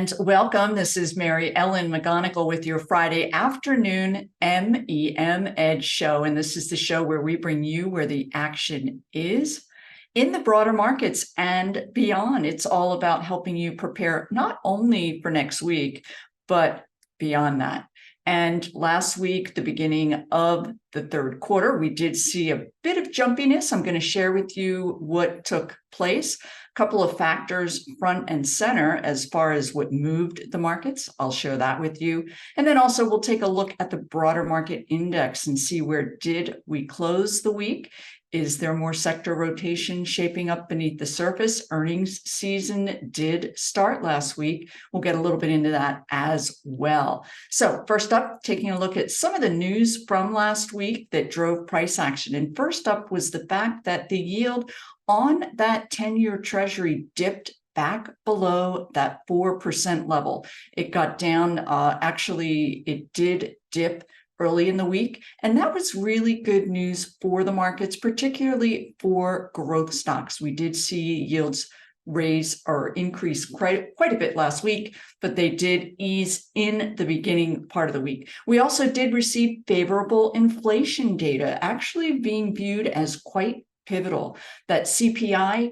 and welcome. This is Mary Ellen McGonigal with your Friday afternoon MEM Edge show. And this is the show where we bring you where the action is in the broader markets and beyond. It's all about helping you prepare not only for next week, but beyond that. And last week, the beginning of the third quarter, we did see a bit of jumpiness. I'm going to share with you what took place. A couple of factors front and center as far as what moved the markets. I'll share that with you. And then also we'll take a look at the broader market index and see where did we close the week. Is there more sector rotation shaping up beneath the surface? Earnings season did start last week. We'll get a little bit into that as well. So first up, taking a look at some of the news from last week that drove price action. And first up was the fact that the yield on that 10-year treasury dipped back below that 4% level. It got down, actually, it did dip early in the week. And that was really good news for the markets, particularly for growth stocks. We did see yields raise or increase quite a bit last week, but they did ease in the beginning part of the week. We also did receive favorable inflation data, actually being viewed as quite pivotal. That CPI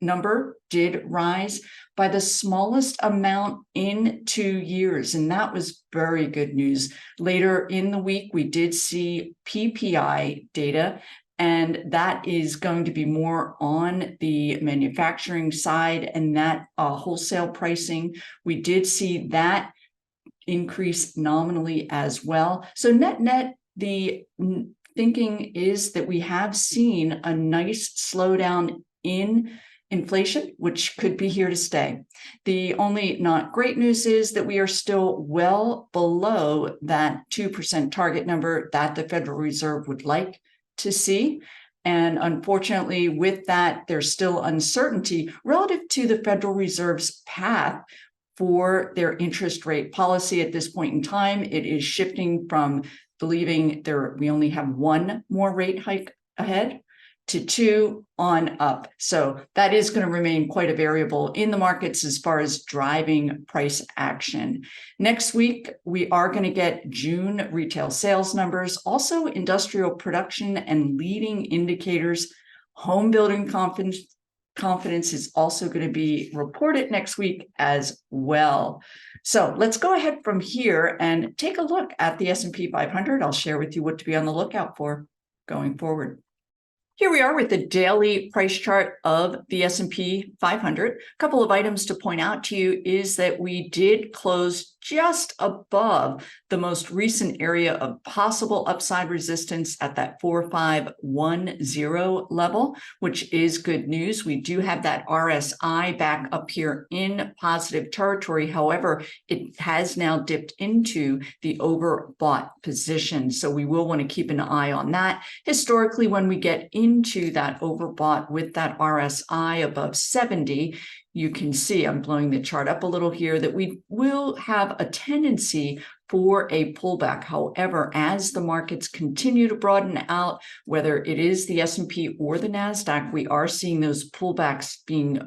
number did rise by the smallest amount in 2 years, and that was very good news. Later in the week, we did see PPI data, and that is going to be more on the manufacturing side and that wholesale pricing. We did see that increase nominally as well. So net, the thinking is that we have seen a nice slowdown in inflation, which could be here to stay. The only not great news is that we are still well below that 2% target number that the Federal Reserve would like to see. And unfortunately, with that, there's still uncertainty relative to the Federal Reserve's path for their interest rate policy at this point in time. It is shifting from believing we only have one more rate hike ahead to 2 on up. So that is going to remain quite a variable in the markets as far as driving price action. Next week, we are going to get June retail sales numbers, also industrial production and leading indicators. Home building confidence is also going to be reported next week as well. So let's go ahead from here and take a look at the S&P 500. I'll share with you what to be on the lookout for going forward. Here we are with the daily price chart of the S&P 500. A couple of items to point out to you is that we did close just above the most recent area of possible upside resistance at that 4510 level, which is good news. We do have that RSI back up here in positive territory. However, it has now dipped into the overbought position. So we will want to keep an eye on that. Historically, when we get into that overbought with that RSI above 70, you can see, I'm blowing the chart up a little here, that we will have a tendency for a pullback. However, as the markets continue to broaden out, whether it is the S&P or the NASDAQ, we are seeing those pullbacks being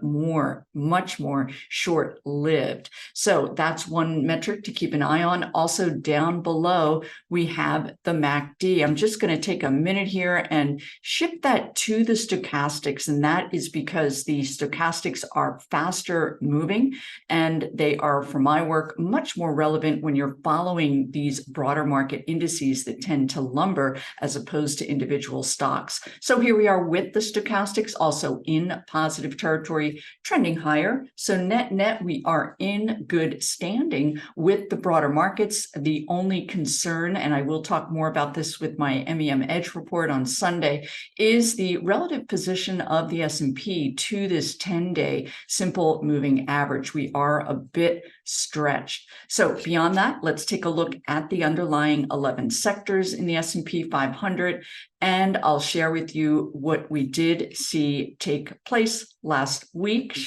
much more short-lived. So that's one metric to keep an eye on. Also down below, we have the MACD. I'm just going to take a minute here and shift that to the stochastics, and that is because the stochastics are faster moving, and they are, for my work, much more relevant when you're following these broader market indices that tend to lumber as opposed to individual stocks. So here we are with the stochastics also in positive territory, trending higher. So net, we are in good standing with the broader markets. The only concern, and I will talk more about this with my MEM Edge report on Sunday, is the relative position of the S&P to this 10-day simple moving average. We are a bit stretched. So beyond that, let's take a look at the underlying 11 sectors in the S&P 500, and I'll share with you what we did see take place last week.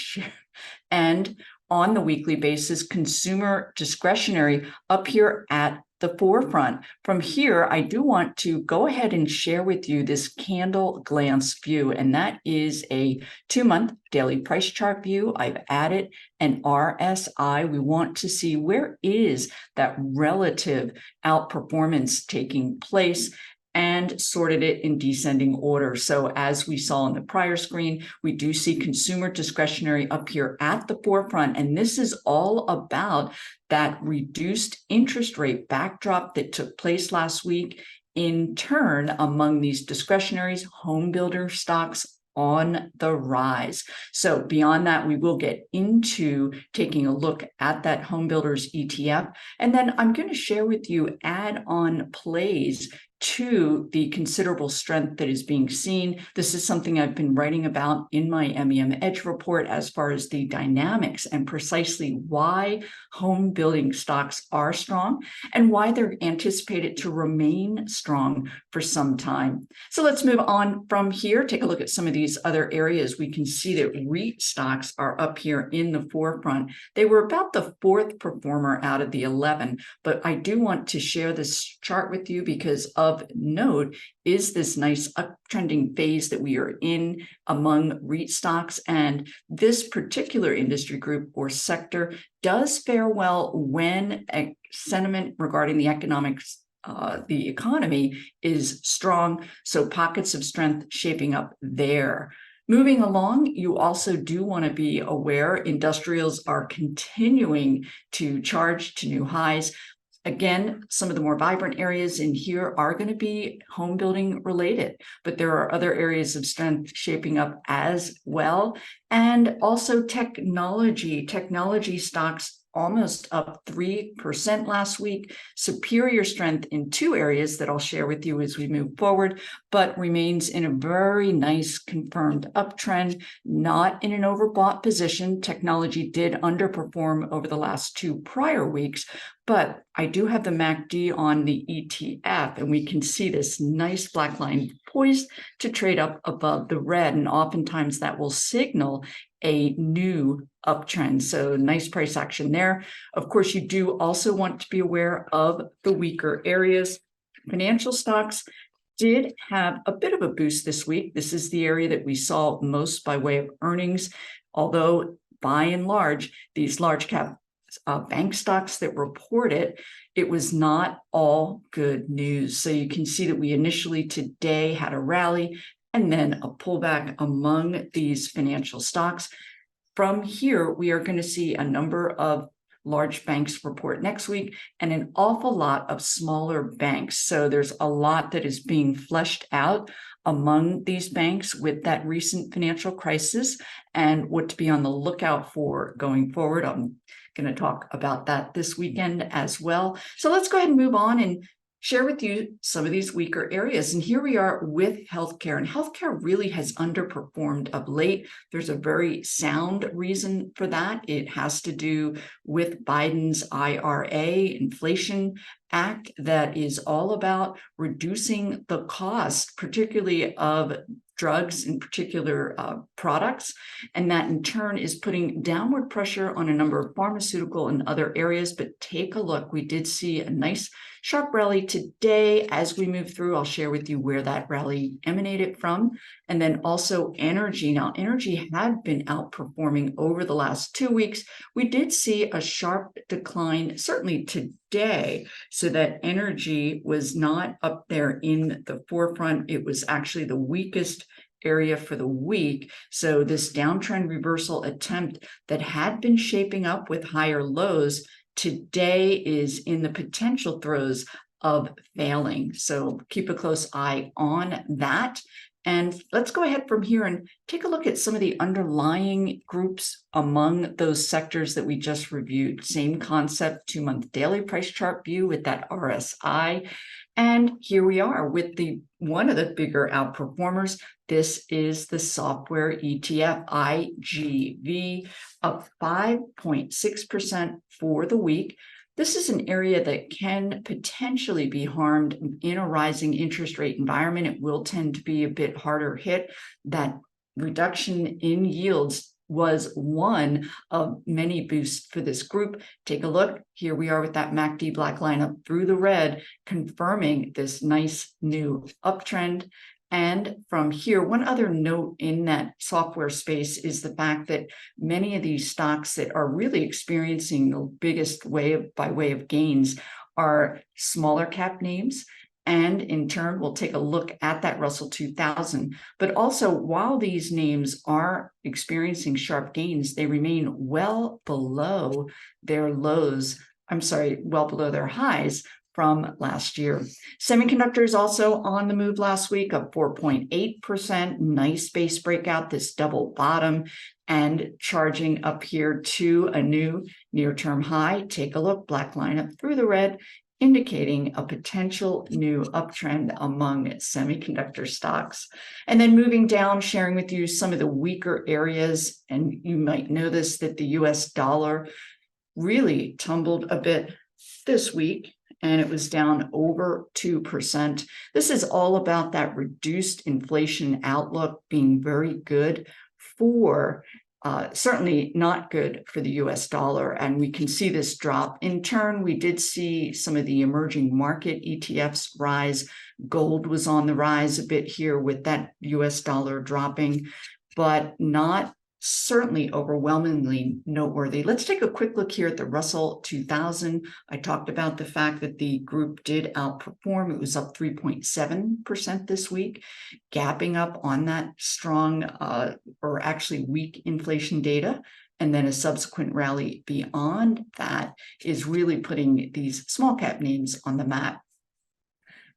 And on the weekly basis, consumer discretionary up here at the forefront. From here, I do want to go ahead and share with you this candle glance view, and that is a 2-month daily price chart view. I've added an RSI. We want to see where is that relative outperformance taking place, and sorted it in descending order. So as we saw in the prior screen, we do see consumer discretionary up here at the forefront. And this is all about that reduced interest rate backdrop that took place last week. In turn, among these discretionaries, home builder stocks on the rise. So beyond that, we will get into taking a look at that home builders ETF. And then I'm going to share with you add-on plays to the considerable strength that is being seen. This is something I've been writing about in my MEM Edge report as far as the dynamics and precisely why home building stocks are strong and why they're anticipated to remain strong for some time. So let's move on from here. Take a look at some of these other areas. We can see that REIT stocks are up here in the forefront. They were about the 4th performer out of the 11, but I do want to share this chart with you because of note is this nice uptrending phase that we are in among REIT stocks. And this particular industry group or sector does fare well when sentiment regarding the the economy is strong. So pockets of strength shaping up there. Moving along, you also do want to be aware industrials are continuing to charge to new highs. Again, some of the more vibrant areas in here are going to be home building related, but there are other areas of strength shaping up as well. And also technology stocks almost up 3% last week. Superior strength in 2 areas that I'll share with you as we move forward, but remains in a very nice confirmed uptrend, not in an overbought position. Technology did underperform over the last 2 prior weeks, but I do have the MACD on the ETF, and we can see this nice black line poised to trade up above the red, and oftentimes that will signal a new uptrend. So nice price action there. Of course, you do also want to be aware of the weaker areas. Financial stocks did have a bit of a boost this week. This is the area that we saw most by way of earnings, although by and large, these large cap bank stocks that reported, it was not all good news. So you can see that we initially today had a rally and then a pullback among these financial stocks. From here, we are going to see a number of large banks report next week and an awful lot of smaller banks. So there's a lot that is being fleshed out among these banks with that recent financial crisis and what to be on the lookout for going forward. I'm going to talk about that this weekend as well. So let's go ahead and move on and share with you some of these weaker areas. And here we are with healthcare, and healthcare really has underperformed of late. There's a very sound reason for that. It has to do with Biden's IRA, Inflation Act, that is all about reducing the cost, particularly of drugs, in particular products, and that in turn is putting downward pressure on a number of pharmaceutical and other areas. But take a look, we did see a nice sharp rally today. As we move through, I'll share with you where that rally emanated from. And then also energy. Now, energy had been outperforming over the last 2 weeks. We did see a sharp decline, certainly today, so that energy was not up there in the forefront. It was actually the weakest area for the week. So this downtrend reversal attempt that had been shaping up with higher lows today is in the potential throes of failing. So keep a close eye on that. And let's go ahead from here and take a look at some of the underlying groups among those sectors that we just reviewed. Same concept, 2-month daily price chart view with that RSI. And here we are with one of the bigger outperformers. This is the software ETF, IGV, up 5.6% for the week. This is an area that can potentially be harmed in a rising interest rate environment. It will tend to be a bit harder hit. That reduction in yields was one of many boosts for this group. Take a look. Here we are with that MACD black line up through the red, confirming this nice new uptrend. And from here, one other note in that software space is the fact that many of these stocks that are really experiencing the biggest by way of gains are smaller cap names. And in turn, we'll take a look at that Russell 2000. But also, while these names are experiencing sharp gains, they remain well below their well below their highs from last year. Semiconductor is also on the move last week, up 4.8%. Nice base breakout, this double bottom, and charging up here to a new near-term high. Take a look, black line up through the red, indicating a potential new uptrend among semiconductor stocks. And then moving down, sharing with you some of the weaker areas. And you might notice that the US dollar really tumbled a bit this week, and it was down over 2%. This is all about that reduced inflation outlook being very good for, certainly not good for the US dollar. And we can see this drop. In turn, we did see some of the emerging market ETFs rise. Gold was on the rise a bit here with that US dollar dropping, but not certainly overwhelmingly noteworthy. Let's take a quick look here at the Russell 2000. I talked about the fact that the group did outperform. It was up 3.7% this week, gapping up on that strong or actually weak inflation data. And then a subsequent rally beyond that is really putting these small cap names on the map.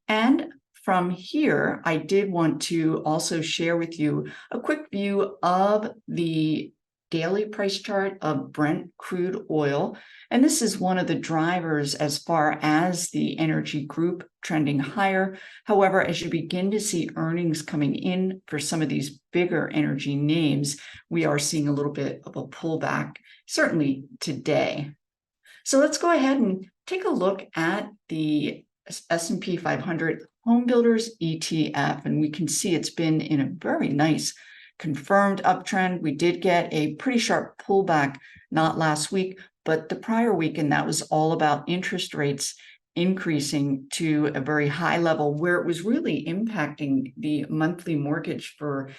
And from here, I did want to also share with you a quick view of the daily price chart of Brent crude oil. And this is one of the drivers as far as the energy group trending higher. However, as you begin to see earnings coming in for some of these bigger energy names, we are seeing a little bit of a pullback, certainly today. So let's go ahead and take a look at the S&P 500 Homebuilders ETF, and we can see it's been in a very nice confirmed uptrend. We did get a pretty sharp pullback, not last week, but the prior week, and that was all about interest rates increasing to a very high level where it was really impacting the monthly mortgage for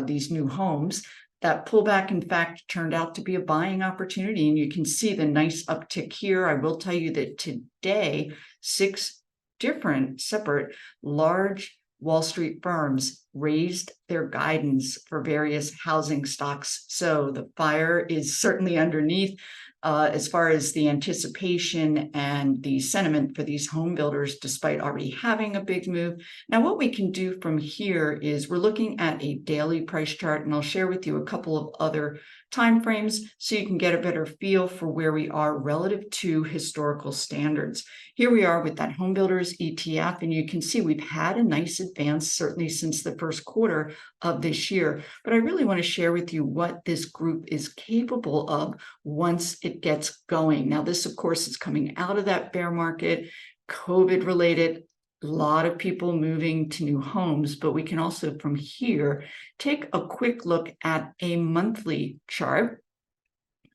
these new homes. That pullback, in fact, turned out to be a buying opportunity, and you can see the nice uptick here. I will tell you that today, 6 different separate large Wall Street firms raised their guidance for various housing stocks. So the fire is certainly underneath as far as the anticipation and the sentiment for these home builders, despite already having a big move. Now, what we can do from here is we're looking at a daily price chart, and I'll share with you a couple of other time frames so you can get a better feel for where we are relative to historical standards. Here we are with that Homebuilders ETF, and you can see we've had a nice advance, certainly since the first quarter of this year. But I really want to share with you what this group is capable of once it gets going. Now, this, of course, is coming out of that bear market, COVID related, a lot of people moving to new homes, but we can also from here take a quick look at a monthly chart.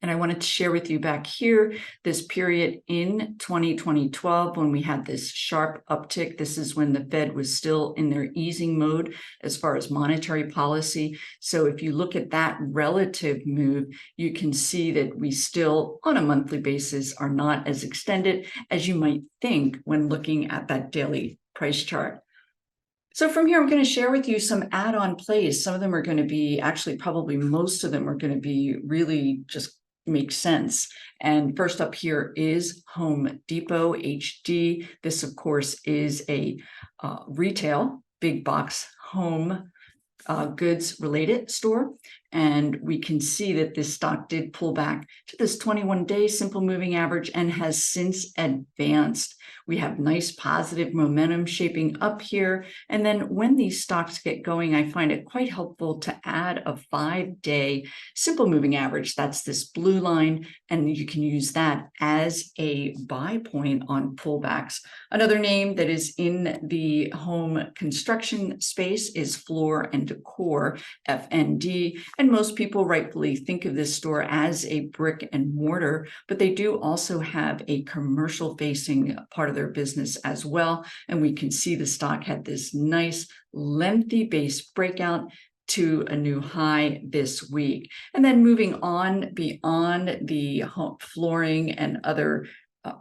And I wanted to share with you back here this period in 2012 when we had this sharp uptick. This is when the Fed was still in their easing mode as far as monetary policy. So if you look at that relative move, you can see that we still, on a monthly basis, are not as extended as you might think when looking at that daily price chart. So from here, I'm going to share with you some add-on plays. Some of them are going to be, actually, probably most of them are going to be really just make sense. And first up here is Home Depot HD. This, of course, is a retail big box home goods related store. And we can see that this stock did pull back to this 21-day simple moving average and has since advanced. We have nice positive momentum shaping up here. And then when these stocks get going, I find it quite helpful to add a 5-day simple moving average. That's this blue line, and you can use that as a buy point on pullbacks. Another name that is in the home construction space is Floor and Decor, FND. And And most people rightfully think of this store as a brick and mortar, but they do also have a commercial facing part of their business as well. And we can see the stock had this nice lengthy base breakout to a new high this week. And then moving on beyond the home flooring and other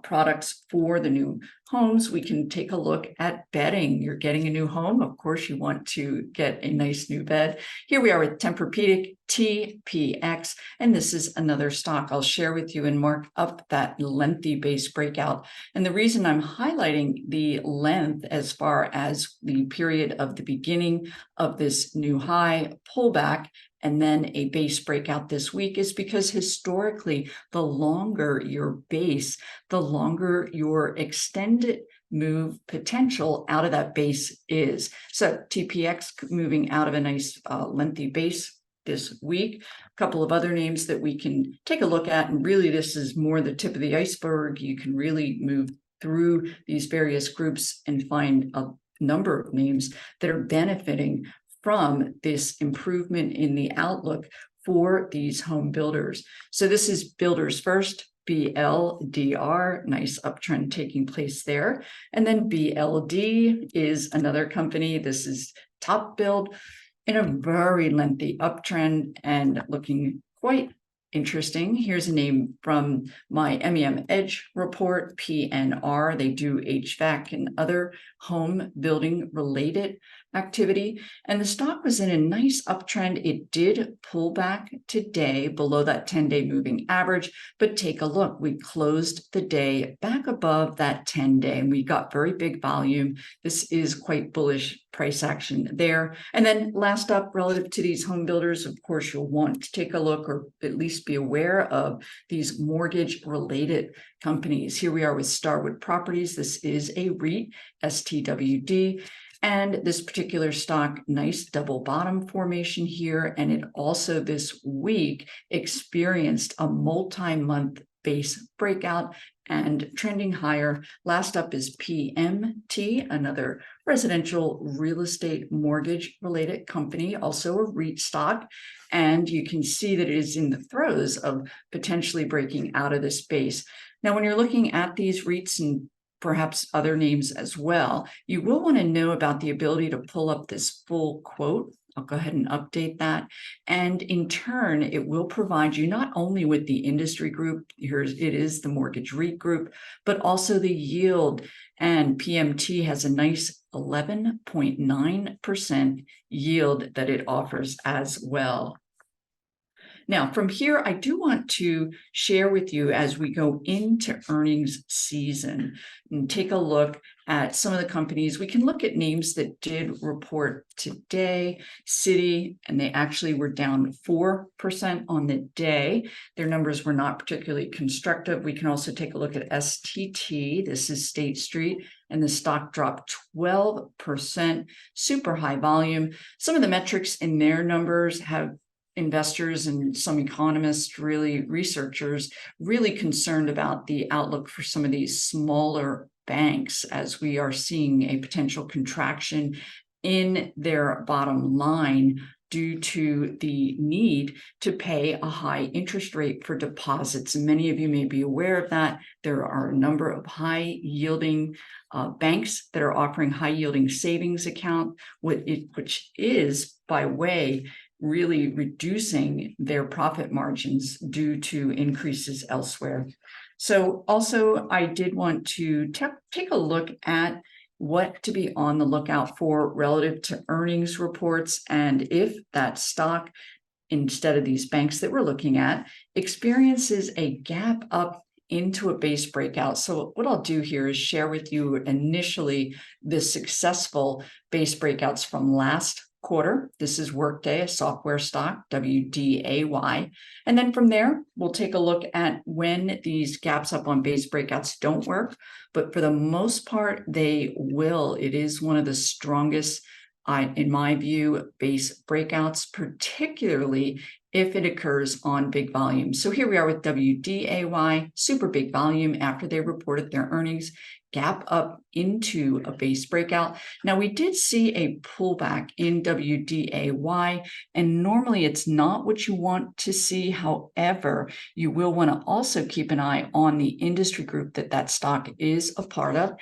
products for the new homes, we can take a look at bedding. You're getting a new home. Of course, you want to get a nice new bed. Here we are with Tempur-Pedic, TPX, and this is another stock I'll share with you and mark up that lengthy base breakout. And the reason I'm highlighting the length as far as the period of the beginning of this new high pullback and then a base breakout this week is because historically, the longer your base, the longer your extended move potential out of that base is. So TPX moving out of a nice lengthy base this week. A couple of other names that we can take a look at, and really this is more the tip of the iceberg. You can really move through these various groups and find a number of names that are benefiting from this improvement in the outlook for these home builders. So this is Builders First, BLDR, nice uptrend taking place there. And then BLD is another company. This is Top Build in a very lengthy uptrend and looking quite interesting. Here's a name from my MEM Edge report, PNR. They do HVAC and other home building related activity. And the stock was in a nice uptrend. It did pull back today below that 10-day moving average, but take a look. We closed the day back above that 10-day and we got very big volume. This is quite bullish price action there. And then last up, relative to these home builders, of course, you'll want to take a look or at least be aware of these mortgage related companies. Here we are with Starwood Properties. This is a REIT, STWD. And this particular stock, nice double bottom formation here. And it also this week experienced a multi-month base breakout and trending higher. Last up is PMT, another residential real estate mortgage related company, also a REIT stock. And you can see that it is in the throes of potentially breaking out of this base. Now, when you're looking at these REITs and perhaps other names as well, you will want to know about the ability to pull up this full quote. I'll go ahead and update that. And in turn, it will provide you not only with the industry group, here it is the mortgage REIT group, but also the yield. And PMT has a nice 11.9% yield that it offers as well. Now, from here, I do want to share with you as we go into earnings season and take a look at some of the companies. We can look at names that did report today. Citi, and they actually were down 4% on the day. Their numbers were not particularly constructive. We can also take a look at STT. This is State Street, and the stock dropped 12%, super high volume. Some of the metrics in their numbers have investors and some economists, really researchers, really concerned about the outlook for some of these smaller banks as we are seeing a potential contraction in their bottom line due to the need to pay a high interest rate for deposits. And many of you may be aware of that. There are a number of high yielding banks that are offering high yielding savings account, which is by way really reducing their profit margins due to increases elsewhere. So also, I did want to take a look at what to be on the lookout for relative to earnings reports, and if that stock, instead of these banks that we're looking at, experiences a gap up into a base breakout. So what I'll do here is share with you initially the successful base breakouts from last quarter. This is Workday, a software stock, WDAY. And then from there, we'll take a look at when these gaps up on base breakouts don't work. But for the most part, they will. It is one of the strongest, in my view, base breakouts, particularly if it occurs on big volume. So here we are with WDAY, super big volume after they reported their earnings. gap up into a base breakout. Now, we did see a pullback in WDAY, and normally it's not what you want to see. However, you will want to also keep an eye on the industry group that stock is a part of,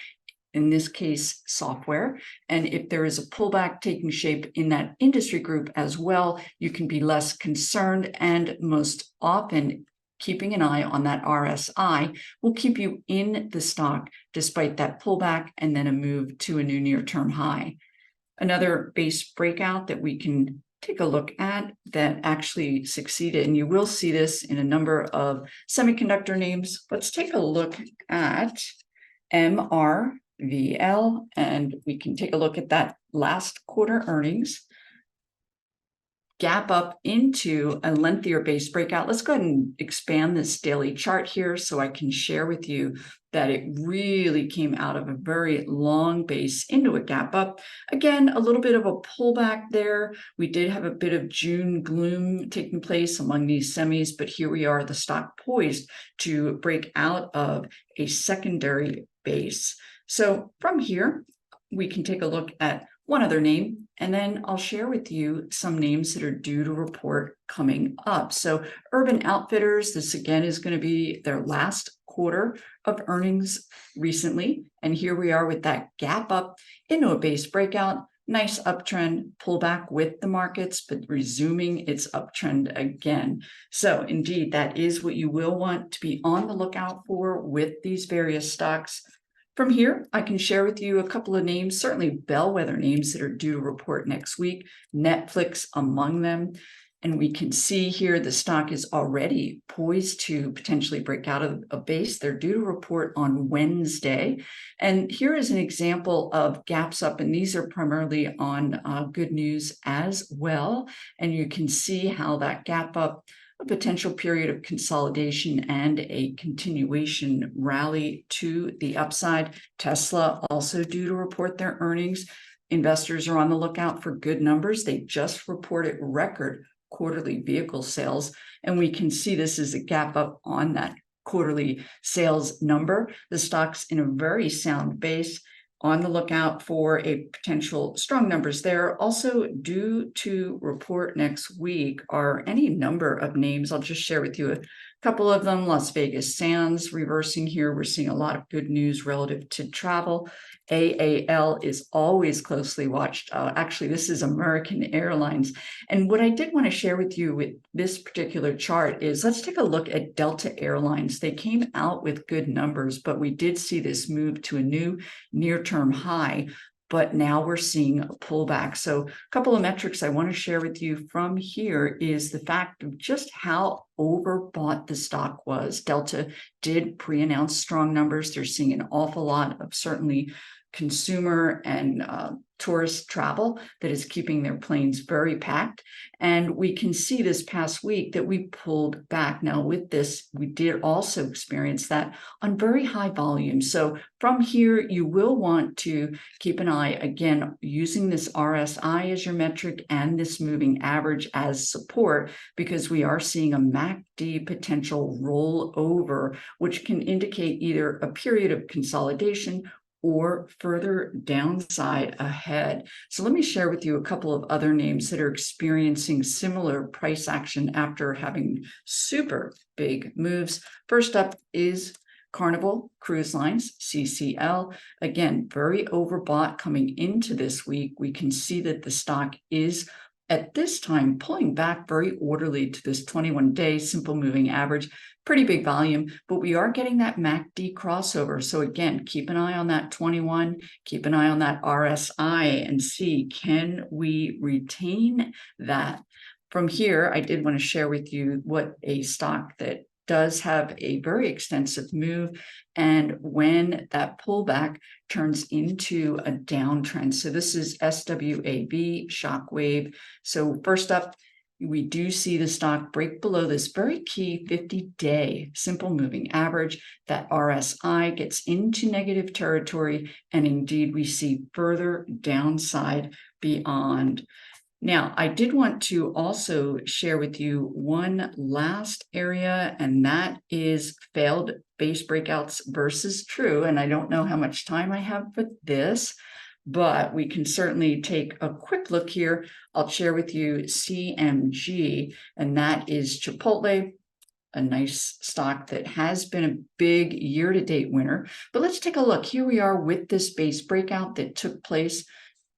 in this case, software. And if there is a pullback taking shape in that industry group as well, you can be less concerned, and most often keeping an eye on that RSI will keep you in the stock despite that pullback and then a move to a new near-term high. Another base breakout that we can take a look at that actually succeeded, and you will see this in a number of semiconductor names. Let's take a look at MRVL, and we can take a look at that last quarter earnings. Gap up into a lengthier base breakout. Let's go ahead and expand this daily chart here so I can share with you that it really came out of a very long base into a gap up. Again, a little bit of a pullback there. We did have a bit of June gloom taking place among these semis, but here we are, the stock poised to break out of a secondary base. So from here, we can take a look at one other name, and then I'll share with you some names that are due to report coming up. So Urban Outfitters, this again is going to be their last quarter of earnings recently. And here we are with that gap up into a base breakout. Nice uptrend, pullback with the markets, but resuming its uptrend again. So indeed, that is what you will want to be on the lookout for with these various stocks. From here, I can share with you a couple of names, certainly bellwether names that are due to report next week, Netflix among them. And we can see here the stock is already poised to potentially break out of a base. They're due to report on Wednesday. And here is an example of gaps up, and these are primarily on good news as well. And you can see how that gap up, a potential period of consolidation and a continuation rally to the upside. Tesla also due to report their earnings. Investors are on the lookout for good numbers. They just reported record quarterly vehicle sales, and we can see this is a gap up on that quarterly sales number. The stock's in a very sound base. On the lookout for a potential strong numbers there. Also due to report next week are any number of names. I'll just share with you a couple of them. Las Vegas Sands reversing here. We're seeing a lot of good news relative to travel. AAL is always closely watched. Actually, this is American Airlines. And what I did want to share with you with this particular chart is let's take a look at Delta Airlines. They came out with good numbers, but we did see this move to a new near-term high. But now we're seeing a pullback. So a couple of metrics I want to share with you from here is the fact of just how overbought the stock was. Delta did pre-announce strong numbers. They're seeing an awful lot of certainly consumer and tourist travel that is keeping their planes very packed. And we can see this past week that we pulled back. Now with this, we did also experience that on very high volume. So from here, you will want to keep an eye, again, using this RSI as your metric and this moving average as support, because we are seeing a MACD potential rollover, which can indicate either a period of consolidation or further downside ahead. So let me share with you a couple of other names that are experiencing similar price action after having super big moves. First up is Carnival Cruise Lines, CCL. Again, very overbought coming into this week. We can see that the stock is at this time pulling back very orderly to this 21-day simple moving average. Pretty big volume, but we are getting that MACD crossover. So again, keep an eye on that 21, keep an eye on that RSI and see, can we retain that? From here, I did want to share with you what a stock that does have a very extensive move, and when that pullback turns into a downtrend. So this is SWAV, Shockwave. So first up, we do see the stock break below this very key 50-day simple moving average. That RSI gets into negative territory, and indeed we see further downside beyond. Now, I did want to also share with you one last area, and that is failed base breakouts versus true. And I don't know how much time I have for this, but we can certainly take a quick look here. I'll share with you CMG, and that is Chipotle, a nice stock that has been a big year-to-date winner. But let's take a look. Here we are with this base breakout that took place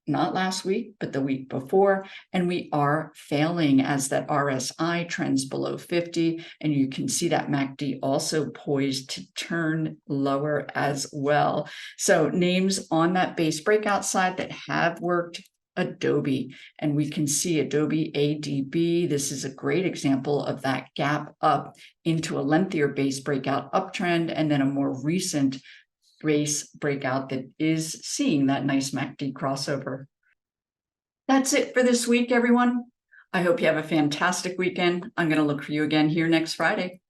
not last week, but the week before, and we are failing as that RSI trends below 50, and you can see that MACD also poised to turn lower as well. So names on that base breakout side that have worked: Adobe, and we can see Adobe ADBE. This is a great example of that gap up into a lengthier base breakout uptrend, and then a more recent base breakout that is seeing that nice MACD crossover. That's it for this week, everyone. I hope you have a fantastic weekend. I'm going to look for you again here next Friday.